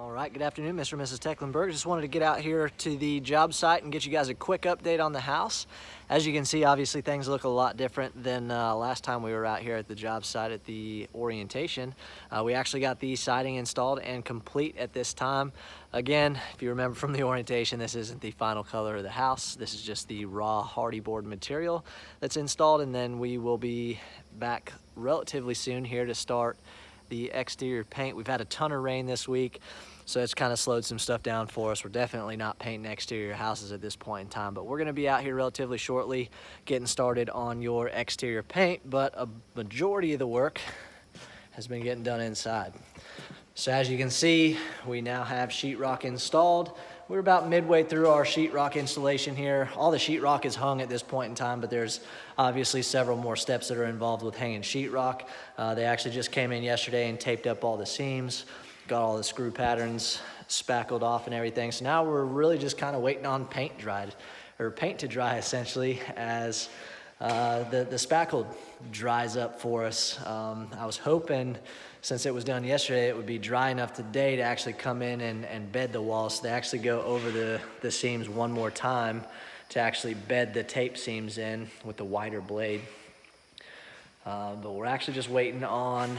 All right, good afternoon, Mr. and Mrs. Tecklenburg. Just wanted to get out here to the job site and get you guys a quick update on the house. As you can see, obviously things look a lot different than last time we were out here at the job site at the orientation. We actually got the siding installed and complete at this time. Again, if you remember from the orientation, this isn't the final color of the house. This is just the raw hardy board material that's installed, and then we will be back relatively soon here to start the exterior paint. We've had a ton of rain this week, so it's kind of slowed some stuff down for us. We're definitely not painting exterior houses at this point in time, but we're going to be out here relatively shortly getting started on your exterior paint, but a majority of the work has been getting done inside. So as you can see, we now have sheetrock installed. We're about midway through our sheetrock installation here. All the sheetrock is hung at this point in time, but there's obviously several more steps that are involved with hanging sheetrock. They actually just came in yesterday and taped up all the seams, got all the screw patterns spackled off and everything. So now we're really just kind of waiting on paint to dry essentially, as the spackle dries up for us. I was hoping, since it was done yesterday, it would be dry enough today to actually come in and bed the walls. So they actually go over the seams one more time to actually bed the tape seams in with the wider blade. But we're actually just waiting on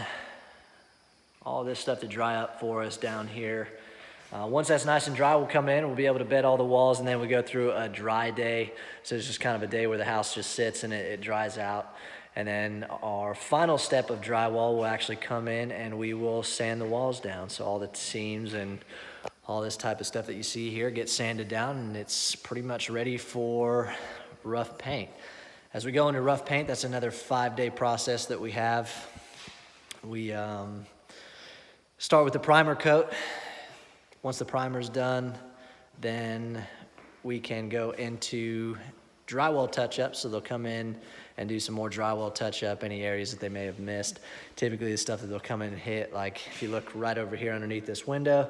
all this stuff to dry up for us down here. Once that's nice and dry, we'll come in, we'll be able to bed all the walls, and then we go through a dry day. So it's just kind of a day where the house just sits and it dries out. And then our final step of drywall will actually come in and we will sand the walls down. So all the seams and all this type of stuff that you see here gets sanded down, and it's pretty much ready for rough paint. As we go into rough paint, that's another 5-day process that we have. We start with the primer coat. Once the primer's done, then we can go into drywall touch-up. So they'll come in and do some more drywall touch-up, any areas that they may have missed. Typically the stuff that they'll come in and hit, like if you look right over here underneath this window,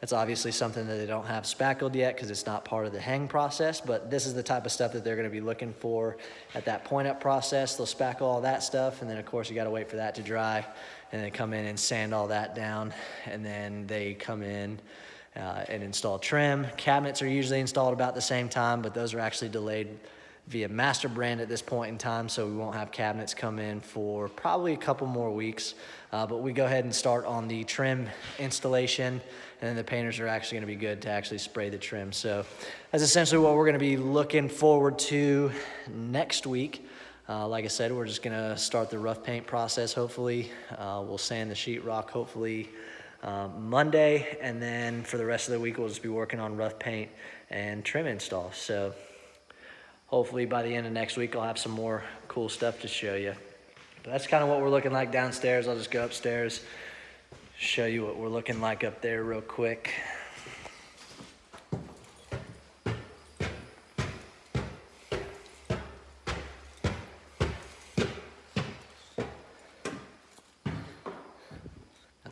that's obviously something that they don't have spackled yet because it's not part of the hang process, but this is the type of stuff that they're going to be looking for at that point-up process. They'll spackle all that stuff, and then of course you got to wait for that to dry, and they come in and sand all that down, and then they come in and install trim. Cabinets are usually installed about the same time, but those are actually delayed via master brand at this point in time, so we won't have cabinets come in for probably a couple more weeks. But we go ahead and start on the trim installation, and then the painters are actually going to be good to actually spray the trim. So that's essentially what we're going to be looking forward to next week. Like I said, we're just going to start the rough paint process, hopefully. We'll sand the sheetrock, hopefully, Monday, and then for the rest of the week we'll just be working on rough paint and trim install. So hopefully by the end of next week I'll have some more cool stuff to show you. But that's kind of what we're looking like downstairs. I'll just go upstairs, show you what we're looking like up there real quick.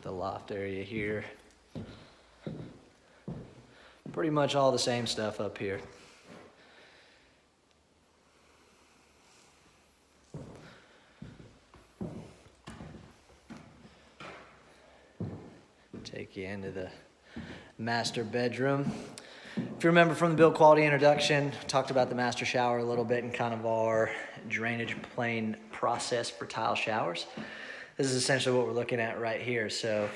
The loft area here. Pretty much all the same stuff up here. Take you into the master bedroom. If you remember from the build quality introduction, talked about the master shower a little bit and kind of our drainage plane process for tile showers. This is essentially what we're looking at right here. So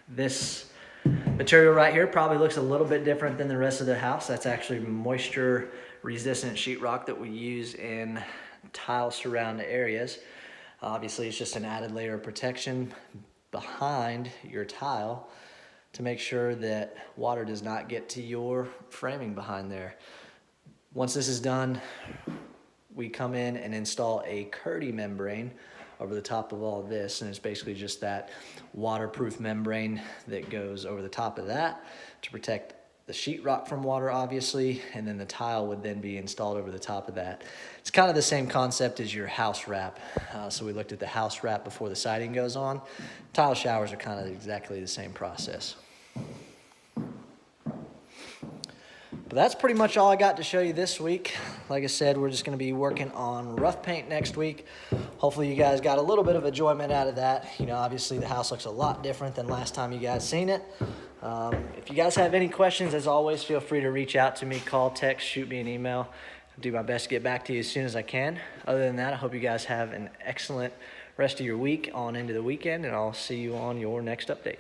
this material right here probably looks a little bit different than the rest of the house. That's actually moisture resistant sheetrock that we use in tile surround areas. Obviously it's just an added layer of protection behind your tile to make sure that water does not get to your framing behind there. Once this is done, we come in and install a Kerdi membrane over the top of all of this, and it's basically just that waterproof membrane that goes over the top of that to protect the sheetrock from water, obviously, and then the tile would then be installed over the top of that. It's kind of the same concept as your house wrap. So we looked at the house wrap before the siding goes on. Tile showers are kind of exactly the same process. But that's pretty much all I got to show you this week. Like I said, we're just going to be working on rough paint next week. Hopefully you guys got a little bit of enjoyment out of that. You know, obviously the house looks a lot different than last time you guys seen it. If you guys have any questions, as always, feel free to reach out to me, call, text, shoot me an email. I'll do my best to get back to you as soon as I can. Other than that, I hope you guys have an excellent rest of your week on into the weekend, and I'll see you on your next update.